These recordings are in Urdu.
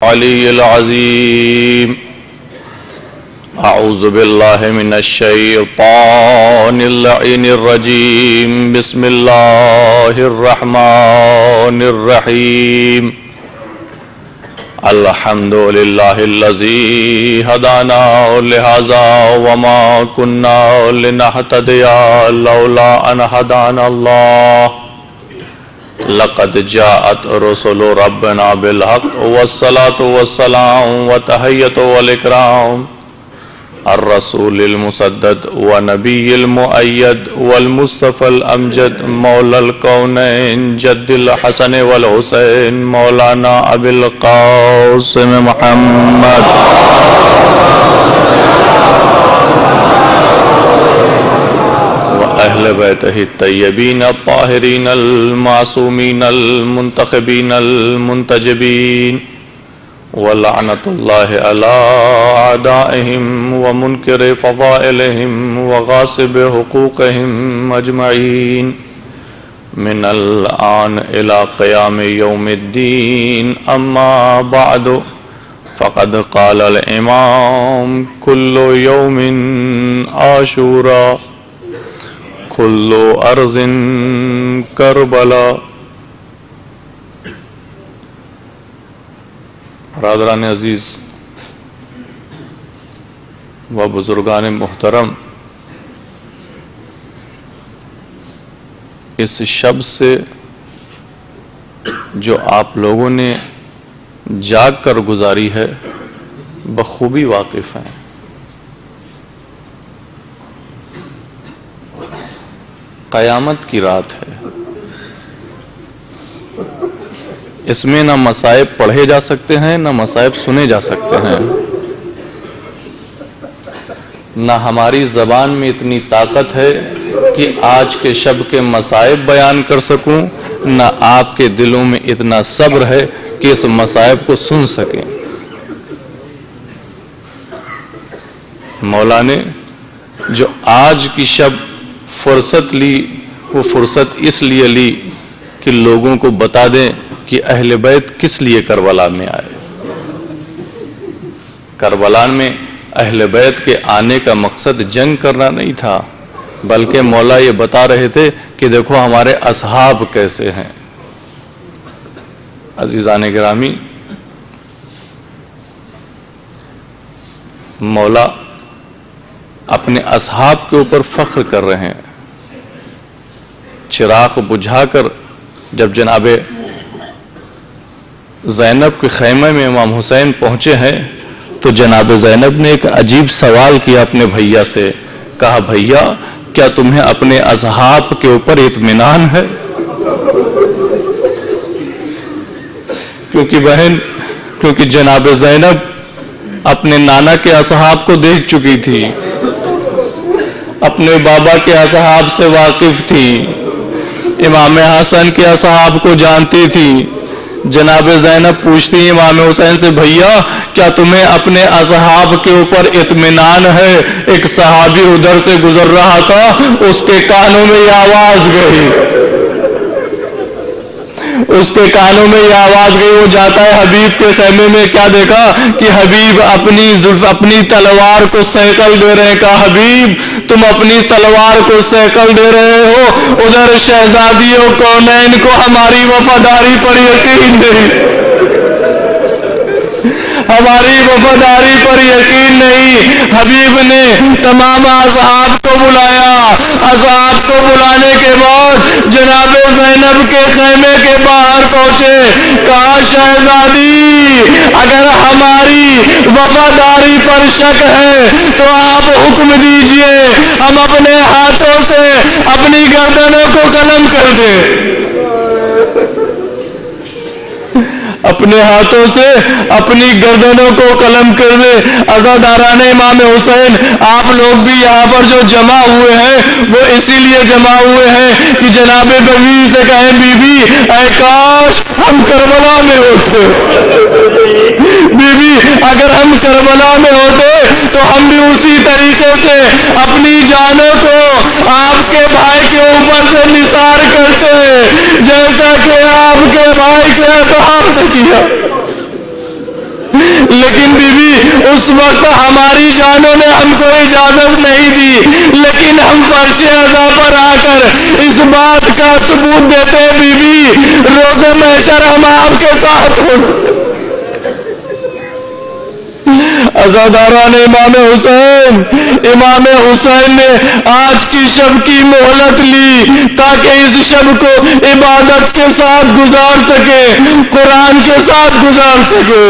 العلی العظیم اعوذ باللہ من الشیطان اللعین الرجیم بسم اللہ الرحمن الرحیم الحمدللہ الذی ہدانا لہذا وما کننا لنہتدی لولا ان ہدانا اللہ لقد جاءت رسل ربنا بالحق والصلاة والسلام وتحیۃ والاکرام الرسول المسدد ونبی المؤید والمصطفى الامجد مولا الکونین جد الحسن والحسین مولانا ابی القاسم محمد اہل بیتہ الطیبین الطاہرین المعصومین المنتخبین المنتجبین ولعنۃ اللہ علی اعدائہم ومنکر فضائلہم وغاصب حقوقہم اجمعین من الآن الی قیام یوم الدین اما بعد فقد قال الامام کل یوم عاشورا کل ارض کربلا۔ برادران عزیز و بزرگان محترم، اس شب سے جو آپ لوگوں نے جاگ کر گزاری ہے بخوبی واقف ہیں۔ قیامت کی رات ہے، اس میں نہ مصائب پڑھے جا سکتے ہیں نہ مصائب سنے جا سکتے ہیں، نہ ہماری زبان میں اتنی طاقت ہے کہ آج کے شب کے مصائب بیان کر سکوں، نہ آپ کے دلوں میں اتنا صبر ہے کہ اس مصائب کو سن سکیں۔ مولا نے جو آج کی شب فرصت لی، وہ فرصت اس لیے لی کہ لوگوں کو بتا دیں کہ اہل بیت کس لیے کربلا میں آئے۔ کربلا میں اہل بیت کے آنے کا مقصد جنگ کرنا نہیں تھا، بلکہ مولا یہ بتا رہے تھے کہ دیکھو ہمارے اصحاب کیسے ہیں۔ عزیزان گرامی، مولا اپنے اصحاب کے اوپر فخر کر رہے ہیں۔ چراغ بجھا کر جب جناب زینب کے خیمے میں امام حسین پہنچے ہیں تو جناب زینب نے ایک عجیب سوال کیا اپنے بھیا سے، کہا بھیا کیا تمہیں اپنے اصحاب کے اوپر اطمینان ہے؟ کیونکہ جناب زینب اپنے نانا کے اصحاب کو دیکھ چکی تھی، اپنے بابا کے اصحاب سے واقف تھی، امام حسن کے اصحاب کو جانتی تھی۔ جناب زینب پوچھتی امام حسین سے، بھیا کیا تمہیں اپنے اصحاب کے اوپر اطمینان ہے؟ ایک صحابی ادھر سے گزر رہا تھا، اس کے کانوں میں یہ آواز گئی، اس کے کانوں میں یہ آواز گئی، وہ جاتا ہے حبیب کے خیمے میں، کیا دیکھا کہ حبیب اپنی تلوار کو سیکل دے رہے ہیں۔ کہا حبیب تم اپنی تلوار کو سیکل دے رہے ہو، ادھر شہزادیوں کونین کو ہماری وفاداری پر یقین نہیں، ہماری وفاداری پر یقین نہیں۔ حبیب نے تمام اصحاب کو بلایا، اصحاب کو بلانے کے بعد جناب زینب کے خیمے کے باہر پہنچے، کہا شہزادی اگر ہماری وفاداری پر شک ہے تو آپ حکم دیجئے، ہم اپنے ہاتھوں سے اپنی گردنوں کو قلم کر دیں، اپنے ہاتھوں سے اپنی گردنوں کو قلم کر دے۔ عزاداران امام حسین آپ لوگ بھی یہاں پر جو جمع ہوئے ہیں وہ اسی لیے جمع ہوئے ہیں کہ جناب بیوی سے کہیں بی بی اے کاش ہم کربلا میں ہوتے، بی بی اگر ہم کربلا میں ہوتے تو ہم بھی اسی طریقے سے اپنی جانوں کو آپ کے بھائی کے اوپر سے نثار کرتے جیسا کہ آپ کے بھائی کے اصحاب نے کیا۔ لیکن بیوی اس وقت ہماری جانوں نے ہم کو اجازت نہیں دی، لیکن ہم فرش عزا پر آ کر اس بات کا ثبوت دیتے ہیں بیوی روز محشر ہم آپ کے ساتھ ہوں۔ عزاداران امام حسین نے آج کی شب کی مہلت لی تاکہ اس شب کو عبادت کے ساتھ گزار سکے، قرآن کے ساتھ گزار سکے۔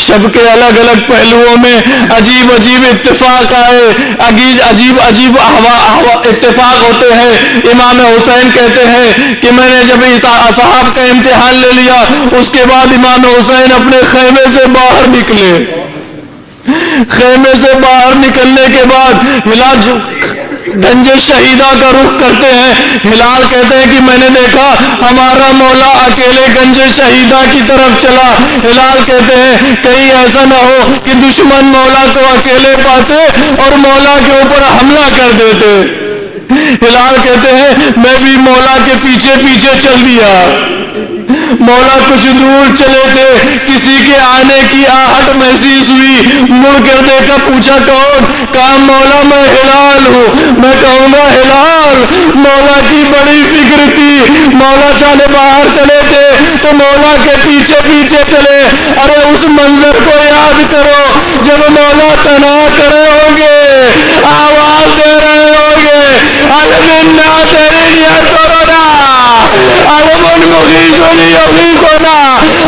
شب کے الگ الگ پہلوؤں میں عجیب عجیب اتفاق آئے، عجیب عجیب اتفاق ہوتے ہیں۔ امام حسین کہتے ہیں کہ میں نے جب اصحاب کا امتحان لے لیا، اس کے بعد امام حسین اپنے خیمے سے باہر نکلے۔ خیمے سے باہر نکلنے کے بعد ہلال گنج شہیدہ کا رخ کرتے ہیں۔ ہلال کہتے ہیں کہ میں نے دیکھا ہمارا مولا اکیلے گنج شہیدہ کی طرف چلا۔ ہلال کہتے ہیں کہیں ایسا نہ ہو کہ دشمن مولا کو اکیلے پاتے اور مولا کے اوپر حملہ کر دیتے۔ ہلال کہتے ہیں میں بھی مولا کے پیچھے پیچھے چل دیا۔ مولا کچھ دور چلے تھے، کسی کے آنے کی آہٹ محسوس ہوئی، مڑ کر دیکھا، پوچھا کون؟ کہا مولا میں ہلال ہوں۔ میں کہوں گا ہلال، مولا کی بڑی فکر تھی، مولا چاہے باہر چلے تھے تو مولا کے پیچھے پیچھے چلے۔ ارے اس منظر کو یاد کرو جب مولا تنہا کھڑے ہوں گے، آواز دے رہے ہوں گے المنا تیری یسرنا المن مغیثنی یغیثنا۔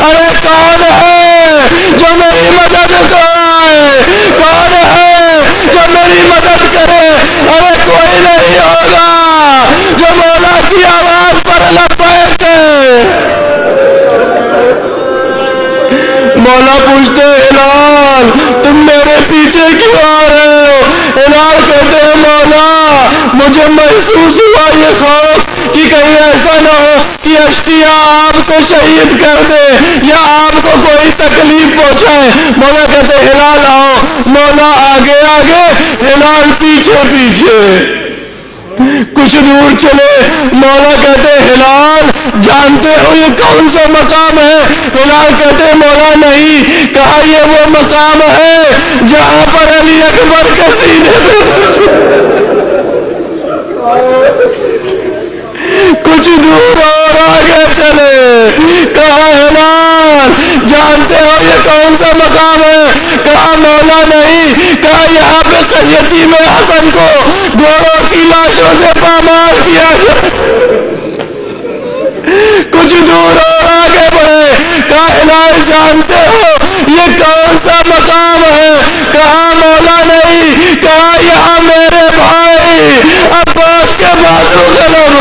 ارے کون ہے جو میری مدد کرے؟ کون ہے جو میری مدد کرے؟ ارے کوئی نہیں ہوگا جو مولا کی آواز پر لبیک ہے۔ مولا پوچھتے ہلال تم میرے پیچھے کیوں آ رہے ہو؟ ہلال کہتے ہیں مولا مجھے محسوس ہوا یہ خوف کہ کہیں ایسا نہ ہو کہ اشقیاء آپ کو شہید کر دے یا آپ کو کوئی تکلیف پہنچائے۔ مولا کہتے ہلال آؤ۔ مولا آگے آگے، ہلال پیچھے پیچھے۔ کچھ دور چلے، مولا کہتے ہلال جانتے ہو یہ کون سا مقام ہے؟ ہلال کہتے مولا نہیں۔ کہا یہ وہ مقام ہے جہاں پر علی اکبر کے سینے پہ کچھ دور اور آگے چلے۔ کہا ہلال جانتے ہو یہ کون سا مقام ہے؟ کہا مولا نہیں۔ کہا یہاں پہ یتیم حسن کو گھوڑوں کی لاشوں سے پامال کیا جائے۔ کچھ دور اور آگے بڑھے، کہا ہلال جانتے ہو یہ کون سا مقام ہے؟ کہا مولا نہیں۔ کہا یہاں میرے بھائی عباس کے بازو کے لوگ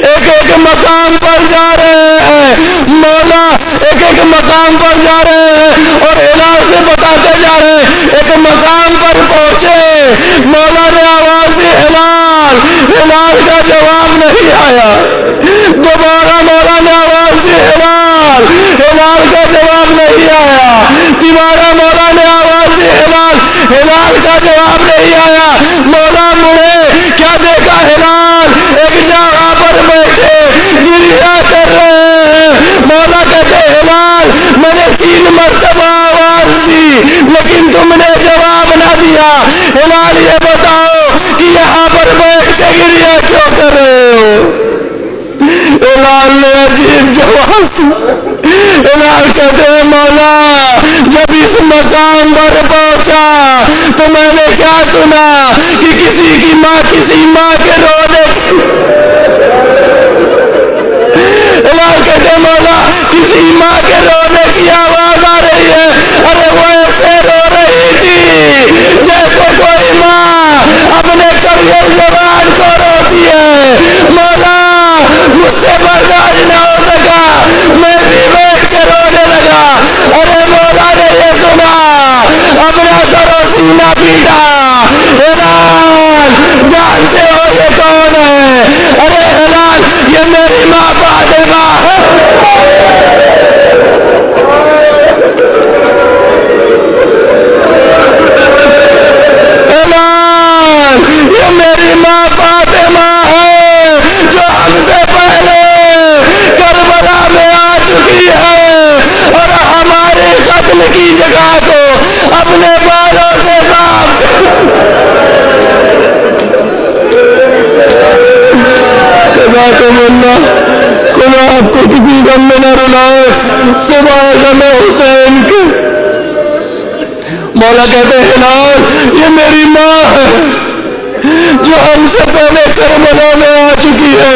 ایک ایک مقام پر جا رہے ہیں۔ مولا ایک ایک مقام پر جا رہے ہیں اور ہلال سے بتاتے جا رہے ہیں۔ ایک مقام پر پہنچے، مولا نے آواز دی ہلال، ہلال کا جواب نہیں آیا۔ دوبارہ مولا نے آواز دی ہلال، ہلال کا جواب نہیں آیا۔ تیسرا مولا نے آواز دی ہلال، ہلال کا جواب نہیں آیا۔ مولا مڑے، کیا دیکھا؟ ہلال ایک جگہ پر بیٹھے گریہ کر رہے ہیں۔ مولا کہتے ہلال میں نے 3 مرتبہ آواز دی لیکن تم نے جواب نہ دیا۔ ہلال یہ بتاؤ کہ یہاں پر بیٹھ کے گریہ کیوں کر رہے ہو؟ ہلال نے عجیب جواب۔ ہلال کہتے ہیں مولا جب اس مقام پر پہنچا تو میں نے کیا سنا کہ کسی ماں کے رونے۔ ہلال کہتے ہیں مولا کسی ماں کے رونے کی آواز آ رہی ہے۔ ارے وہ ایسے رو رہی تھی جیسے کوئی ماں اپنے کریے جوان کو روتی ہے۔ مولا مجھ سے برداشت نہ ہو سکا، میں بھی بیٹھ کے رونے لگا۔ ارے مولا نے یہ سنا، اپنا سر و سینہ پیٹا۔ ہلال جانتے ہو یہ کون ہے؟ ارے ہلال یہ میری ماں فاطمہ ہے۔ کسی غم میں نہ رلائے سوائے غم حسین کے۔ مولا کہتے ہیں ہلال یہ میری ماں ہے جو ہم سے پہلے کربلا میں آ چکی ہے۔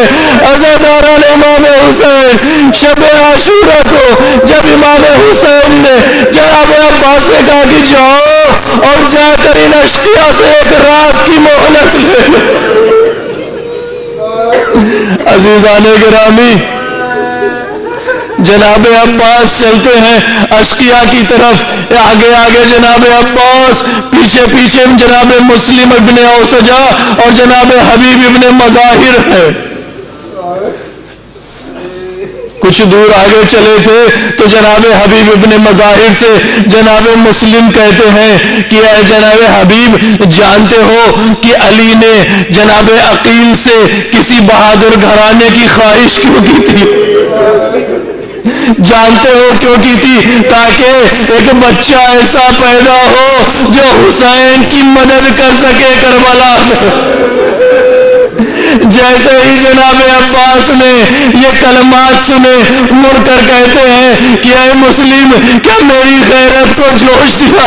عزاداران امام حسین شب عاشورہ کو جب امام حسین نے جناب عباس سے کہا کہ جاؤ اور جا کر ان اشقیاء سے ایک رات کی مہلت لے لو۔ عزیزان گرامی جناب عباس چلتے ہیں اشقیاء کی طرف، آگے آگے جناب عباس، پیچھے پیچھے جناب مسلم ابن اوسجا اور جناب حبیب ابن مظاہر ہے۔ کچھ دور آگے چلے تھے تو جناب حبیب ابن مظاہر سے جناب مسلم کہتے ہیں کہ اے جناب حبیب جانتے ہو کہ علی نے جناب عقیل سے کسی بہادر گھرانے کی خواہش کیوں کی تھی؟ جانتے ہو کیوں کی تھی؟ تاکہ ایک بچہ ایسا پیدا ہو جو حسین کی مدد کر سکے کربلا میں۔ جیسے ہی جناب عباس نے یہ کلمات سنے مڑ کر کہتے ہیں کہ اے مسلم کیا میری غیرت کو جوش دلا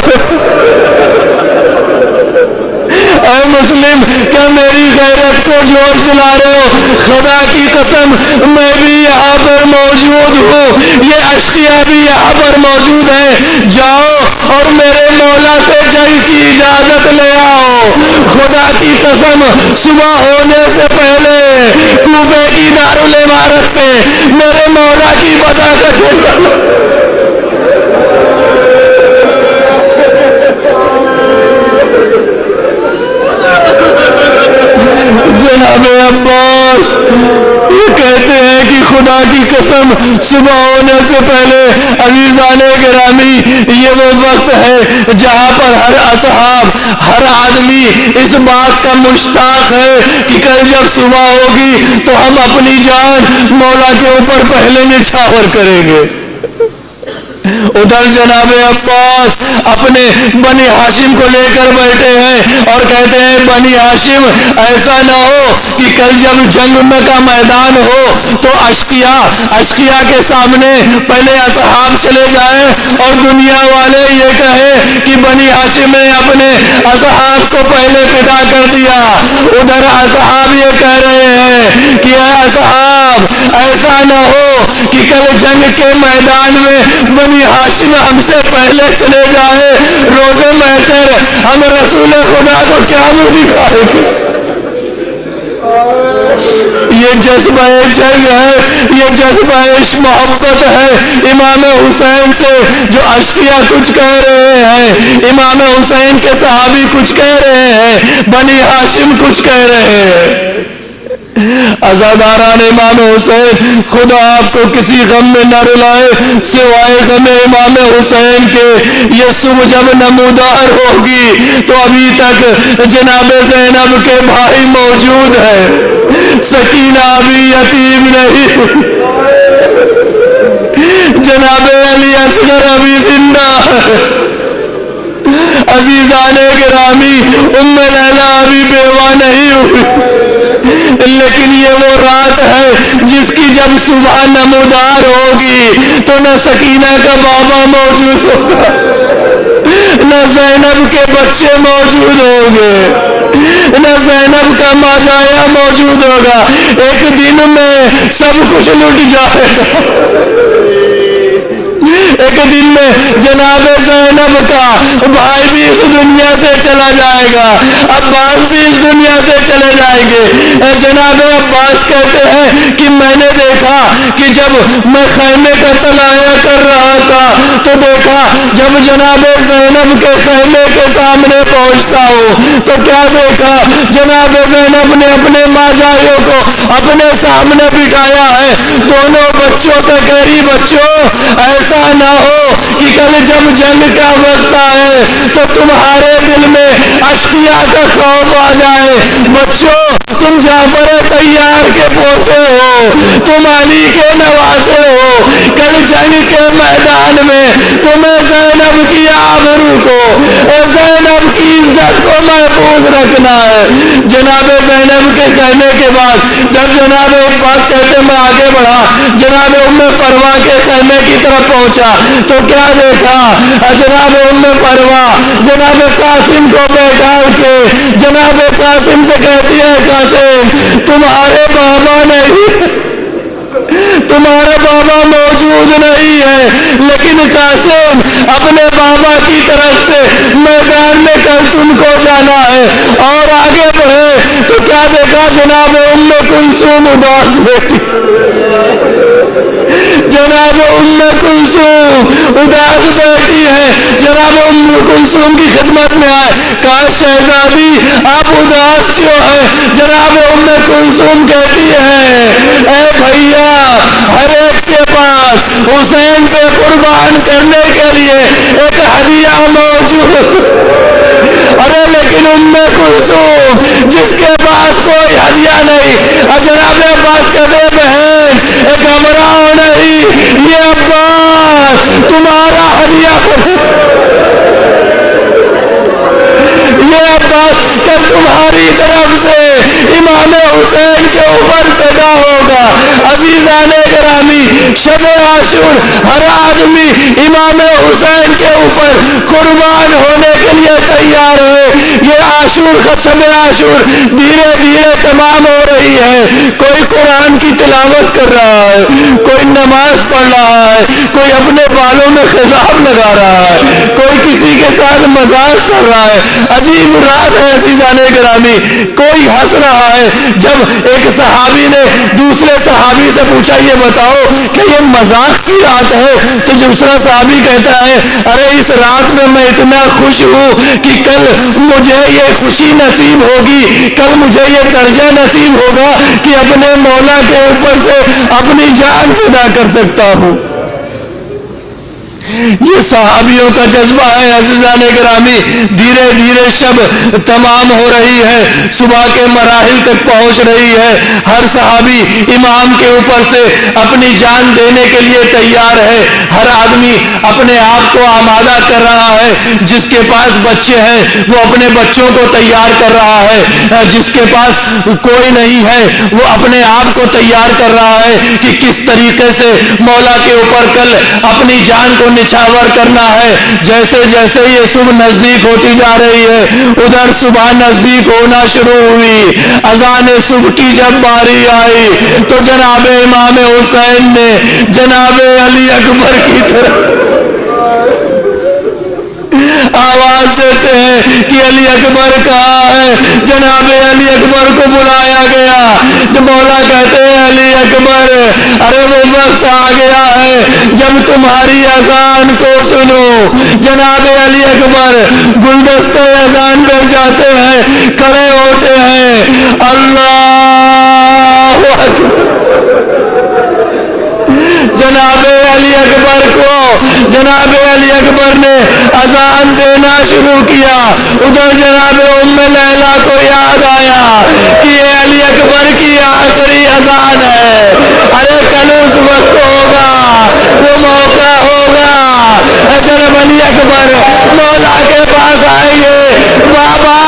اے مسلم کیا میری غیرت کو جوش دلا رہے ہو؟ خدا کی قسم میں بھی یہاں پر موجود ہوں، یہ اشقیاء بھی یہاں پر موجود ہیں، جاؤ اور میرے مولا سے جنگ کی اجازت لے آؤ۔ خدا کی قسم صبح ہونے سے پہلے کوفے کی دارالعمارت پہ میرے مولا کی فتح کا جھنڈا جناب عباس یہ کہتے ہیں کہ خدا کی قسم صبح ہونے سے پہلے عزیزان گرامی یہ وہ وقت ہے جہاں پر ہر اصحاب ہر آدمی اس بات کا مشتاق ہے کہ کل جب صبح ہوگی تو ہم اپنی جان مولا کے اوپر پہلے نچھاور کریں گے۔ ادھر جناب عباس اپنے بنی ہاشم کو لے کر بیٹھے ہیں اور کہتے ہیں بنی ہاشم ایسا نہ ہو کہ کل جب جنگ کا میدان ہو تو اشقیاء کے سامنے پہلے اصحاب چلے جائیں اور دنیا والے یہ کہیں کہ بنی ہاشم نے اپنے اصحاب کو پہلے فدا کر دیا۔ ادھر اصحاب یہ کہہ رہے ہیں کہ اے اصحاب ایسا نہ ہو کہ کل جنگ کے میدان میں بنی ہاشم ہم سے پہلے چلے جائے، روز محشر ہم رسول خدا کو کیا منہ دکھائیں گے؟ یہ جذبہ جنگ ہے، یہ جذبہ عشق محبت ہے امام حسین سے جو اشقیاء کچھ کہہ رہے ہیں، امام حسین کے صحابی کچھ کہہ رہے ہیں، بنی ہاشم کچھ کہہ رہے ہیں۔ عزاداران امام حسین خدا آپ کو کسی غم میں نہ رلائے سوائے غم امام حسین کے۔ یہ صبح جب نمودار ہوگی تو ابھی تک جناب زینب کے بھائی موجود ہیں، سکینہ ابھی یتیم نہیں، جناب علی اصغر ابھی زندہ ہے، عزیزان گرامی ام لیلا ابھی بیوہ نہیں ہوئی، لیکن یہ وہ رات ہے جس کی جب صبح نمودار ہوگی تو نہ سکینہ کا بابا موجود ہوگا نہ زینب کے بچے موجود ہوں گے، نہ زینب کا ماجایا موجود ہوگا، ایک دن میں سب کچھ لٹ جائے گا۔ ایک دن میں جناب زینب کا بھائی بھی اس دنیا سے چلا جائے گا، عباس بھی اس دنیا سے چلے جائیں گے۔ جناب عباس کہتے ہیں کہ میں نے دیکھا کہ جب میں خیمے کا تلایا کر رہا تھا تو دیکھا جب جناب زینب کے خیمے کے سامنے پہنچتا ہوں تو کیا دیکھا، جناب زینب نے اپنے ماجایوں کو اپنے سامنے بٹھایا ہے، دونوں بچوں سے کہہ رہی بچوں ایسا نہ ہو کہ کل جب جنگ کا وقت آئے تو تمہارے دل میں اشقیاء کا خوف آ جائے، بچوں تم جعفر طیار کے پوتے ہو، تم علی کے نواسے ہو، کل جنگ کے میدان میں تمہیں زینب کی آبرو کو اور زینب کی عزت کو محفوظ رکھنا ہے۔ جناب زینب کے کہنے کے بعد جب جناب عباس کہتے میں آگے بڑھا، جناب ام فروا کے خیمے کی طرف پہنچا تو کیا دیکھا؟ جناب ام فروا جناب قاسم کو بیٹھا کے جناب قاسم سے کہتی ہے قاسم تمہارے بابا نہیں، تمہارا بابا موجود نہیں ہے، لیکن قاسم اپنے بابا کی طرف سے میدان میں کل تم کو جانا ہے۔ اور آگے بڑھے تو کیا دیکھا؟ جناب ام کلثوم اداس بیٹھی، جناب ام کلثوم اداس بیٹھی ہے۔ جناب ام کلثوم کی خدمت میں آئے، کہا شہزادی آپ اداس کیوں ہیں؟ جناب ام کلثوم کہتی ہے اے بھیا ہر ایک کے پاس حسین پہ قربان کرنے کے لیے ایک ہدیہ موجود، ارے لیکن ام کلثوم جس کے پاس کوئی ہدیہ نہیں، جناب عباس کہتے بہن ایک گھبراؤ نہیں، یہ عباس تمہارا ہدیہ، یہ عباس کہ تمہاری طرف سے امام حسین کے اوپر پیدا ہوگا۔ عزیزان گرامی شب عاشور ہر آدمی امام حسین کے اوپر قربان ہونے کے لیے تیار ہے۔ یہ عاشور شب عاشور دھیرے دھیرے تمام ہو رہی ہے، کوئی قرآن کی تلاوت کر رہا ہے، کوئی نماز پڑھ رہا ہے، کوئی اپنے بالوں میں خضاب لگا رہا ہے، کوئی کسی کے ساتھ مذاق کر رہا ہے۔ عجیب رات ہے عزیزان گرامی، کوئی ہنس رہا ہے۔ جب ایک صحابی نے دوسرے صحابی سے پوچھا یہ بتاؤ کہ یہ مذاق کی رات ہے، تو دوسرا صحابی کہتا ہے ارے اس رات میں میں اتنا خوش ہوں کہ کل مجھے یہ خوشی نصیب ہوگی، کل مجھے یہ درجہ نصیب ہوگا کہ اپنے مولا کے اوپر سے اپنی جان فدا کر سکتا ہوں۔ یہ صحابیوں کا جذبہ ہے عزیزان گرامی۔ دھیرے دھیرے شب تمام ہو رہی ہے، صبح کے مراحل تک پہنچ رہی ہے، ہر صحابی امام کے اوپر سے اپنی جان دینے کے لیے تیار ہے، ہر آدمی اپنے آپ کو آمادہ کر رہا ہے۔ جس کے پاس بچے ہیں وہ اپنے بچوں کو تیار کر رہا ہے، جس کے پاس کوئی نہیں ہے وہ اپنے آپ کو تیار کر رہا ہے کہ کس طریقے سے مولا کے اوپر کل اپنی جان کو نچھاور کرنا ہے۔ جیسے جیسے یہ صبح نزدیک ہوتی جا رہی ہے، ادھر صبح نزدیک ہونا شروع ہوئی۔ اذان صبح کی جب باری آئی تو جناب امام حسین نے جناب علی اکبر کی طرف آواز دیتے ہیں کہ علی اکبر کہاں ہے؟ جناب علی اکبر کو بلایا گیا تو مولا کہتے ہیں علی اکبر ارے وہ وقت آ گیا ہے جب تمہاری اذان کو سنو۔ جناب علی اکبر گلدستے اذان پر جاتے ہیں، کھڑے ہوتے ہیں، اللہ اکبر۔ جناب علی اکبر کو جناب علی اکبر نے اذان دینا شروع کیا۔ ادھر جناب ام لیلا کو یاد آیا کہ یہ علی اکبر کی آخری اذان ہے، ارے کل اس وقت ہوگا، وہ موقع ہوگا جناب علی اکبر مولا کے پاس آئیے، بابا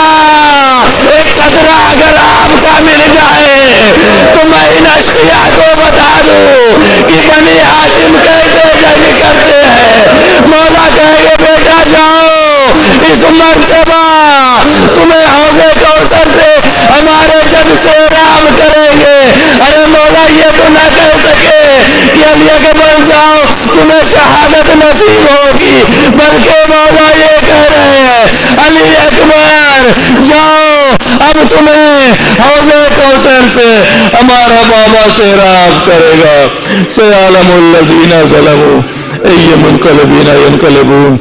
ایک قطرہ اگر آپ کا مل جائے تو میں ان اشقیاء کو بتا دوں کہ بنی ہاشم کیسے جنگ کرتے ہیں۔ مولا کہے گے بیٹا جاؤ، اس مرتبہ تمہیں حوض کوثر سے ہمارے جد سے رام کریں گے۔ ارے مولا یہ تو نہ کہہ سکے کہ علی اکبر جاؤ تمہیں شہادت نصیب ہوگی، بلکہ مولا یہ کہہ رہے ہیں علی اکبر جاؤ اب تمہیں حوض کوثر سے ہمارا بابا سے رام کرے گا۔ سیعلم الذین ظلموا ای منقلبین ینقلبون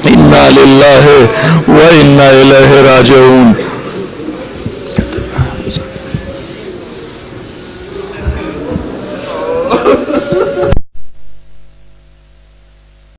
انا للہ و انا الیہ راجعون۔